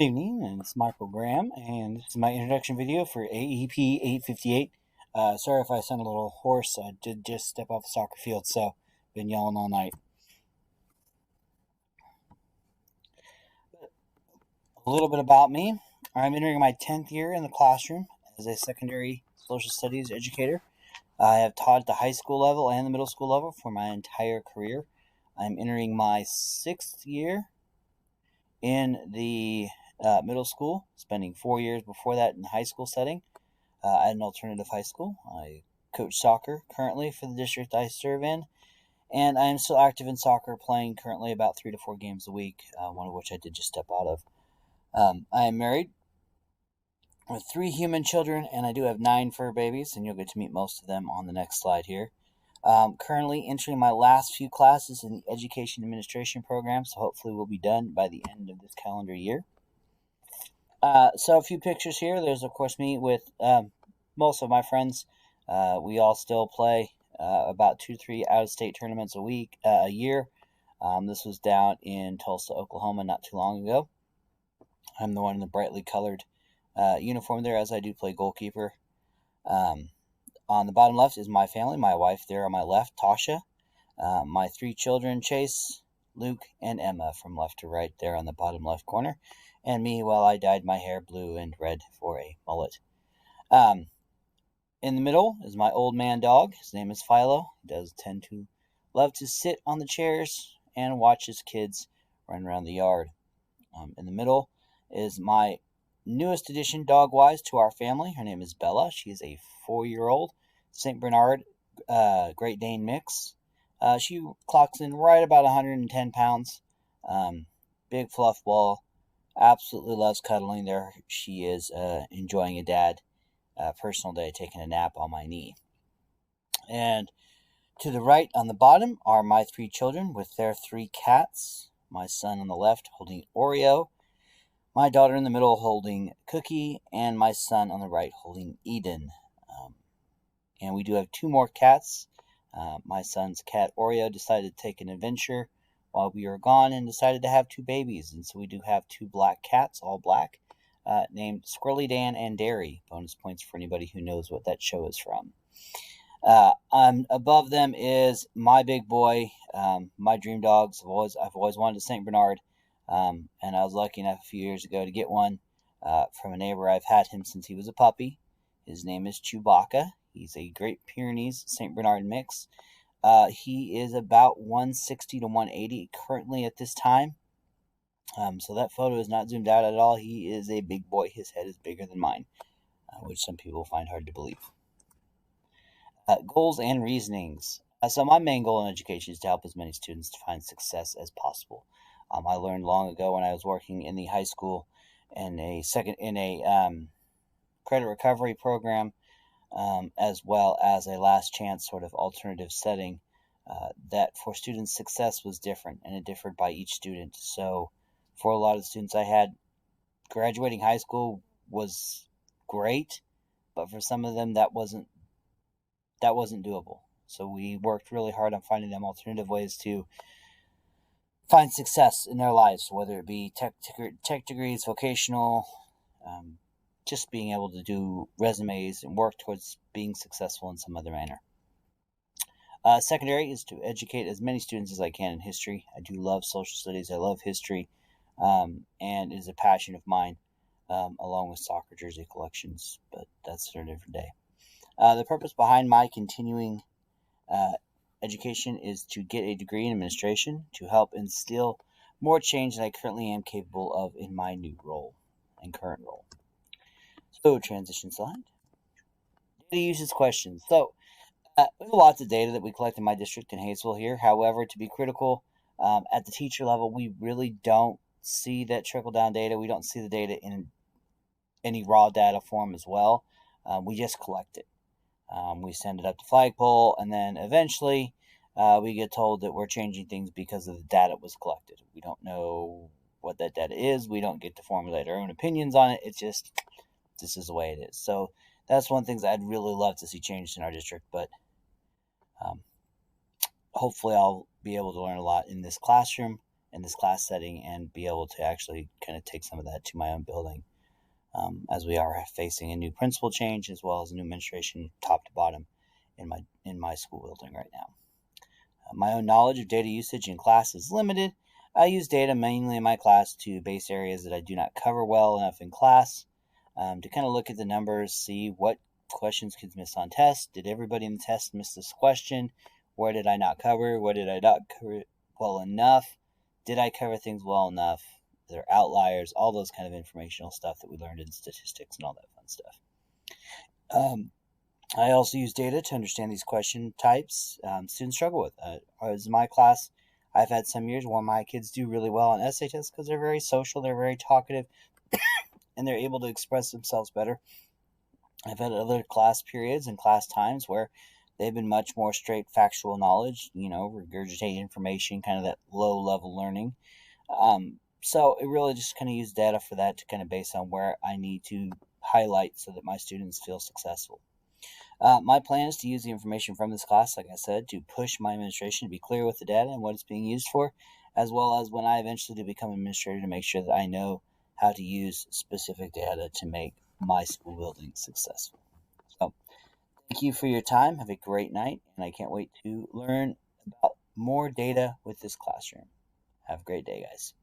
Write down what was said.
Good evening, and it's Michael Graham, and this is my introduction video for AEP 858. Sorry if I sound a little hoarse. I did just step off the soccer field, so been yelling all night. A little bit about me. I'm entering my 10th year in the classroom as a secondary social studies educator. I have taught at the high school level and the middle school level for my entire career. I'm entering my 6th year in the middle school, spending 4 years before that in the high school setting. At an alternative high school. I coach soccer currently for the district I serve in, and I am still active in soccer, playing currently about 3 to 4 games a week, one of which I did just step out of. I am married with 3 human children, and I do have 9 fur babies, and you'll get to meet most of them on the next slide here. Currently entering my last few classes in the education administration program, so hopefully we'll be done by the end of this calendar year. So a few pictures here. There's, of course, me with most of my friends. We all still play about 2 to 3 out-of-state tournaments a year. This was down in Tulsa, Oklahoma, not too long ago. I'm the one in the brightly colored uniform there, as I do play goalkeeper. On the bottom left is my family, my wife there on my left, Tasha. My 3 children, Chase, Luke, and Emma, from left to right there on the bottom left corner. And me, while I dyed my hair blue and red for a mullet. In the middle is my old man dog. His name is Philo. He does tend to love to sit on the chairs and watch his kids run around the yard. In the middle is my newest addition, dog-wise, to our family. Her name is Bella. She is a 4-year-old St. Bernard Great Dane mix. She clocks in right about 110 pounds. Big fluff ball. Absolutely loves cuddling. There she is, enjoying a dad personal day, taking a nap on my knee. And to the right on the bottom are my 3 children with their 3 cats. My son on the left holding Oreo, my daughter in the middle holding Cookie, and my son on the right holding Eden. And we do have 2 more cats. My son's cat Oreo decided to take an adventure while we were gone and decided to have 2 babies. And so we do have 2 black cats, all black, named Squirrely Dan and Derry. Bonus points for anybody who knows what that show is from. Above them is my big boy, my dream dogs. I've always wanted a St. Bernard, and I was lucky enough a few years ago to get one from a neighbor. I've had him since he was a puppy. His name is Chewbacca. He's a Great Pyrenees St. Bernard mix. He is about 160 to 180 currently at this time. So that photo is not zoomed out at all. He is a big boy. His head is bigger than mine, which some people find hard to believe. Goals and reasonings. So my main goal in education is to help as many students to find success as possible. I learned long ago when I was working in the high school in a credit recovery program, as well as a last chance sort of alternative setting, that for students success was different, and it differed by each student. So for a lot of the students I had, graduating high school was great, but for some of them that wasn't doable. So we worked really hard on finding them alternative ways to find success in their lives, whether it be tech degrees, vocational, just being able to do resumes and work towards being successful in some other manner. Secondary is to educate as many students as I can in history. I do love social studies. I love history, and it is a passion of mine, along with soccer jersey collections, but that's for a different day. The purpose behind my continuing education is to get a degree in administration to help instill more change than I currently am capable of in my new role and current role. So, transition slide. Data usage questions. So, we have lots of data that we collect in my district in Hayesville here. However, to be critical, at the teacher level, we really don't see that trickle-down data. We don't see the data in any raw data form as well. We just collect it. We send it up to flagpole, and then eventually we get told that we're changing things because of the data that was collected. We don't know what that data is. We don't get to formulate our own opinions on it. It's just, this is the way it is. So that's one of the things I'd really love to see changed in our district, but hopefully I'll be able to learn a lot in this classroom in this class setting and be able to actually kind of take some of that to my own building, as we are facing a new principal change as well as a new administration top to bottom in my school building right now. My own knowledge of data usage in class is limited. I use data mainly in my class to base areas that I do not cover well enough in class, to kind of look at the numbers, see what questions kids miss on tests. Did everybody in the test miss this question? Where did I not cover? Where did I not cover it well enough? Did I cover things well enough? There are outliers, all those kind of informational stuff that we learned in statistics and all that fun stuff. I also use data to understand these question types students struggle with. As in my class, I've had some years where my kids do really well on essay tests because they're very social, they're very talkative, and they're able to express themselves better. I've had other class periods and class times where they've been much more straight factual knowledge, regurgitate information, kind of that low level learning. So it really just kind of use data for that to kind of base on where I need to highlight so that my students feel successful. My plan is to use the information from this class, like I said, to push my administration to be clear with the data and what it's being used for, as well as when I eventually do become an administrator to make sure that I know how to use specific data to make my school building successful. So thank you for your time. Have a great night, and I can't wait to learn about more data with this classroom. Have a great day, guys.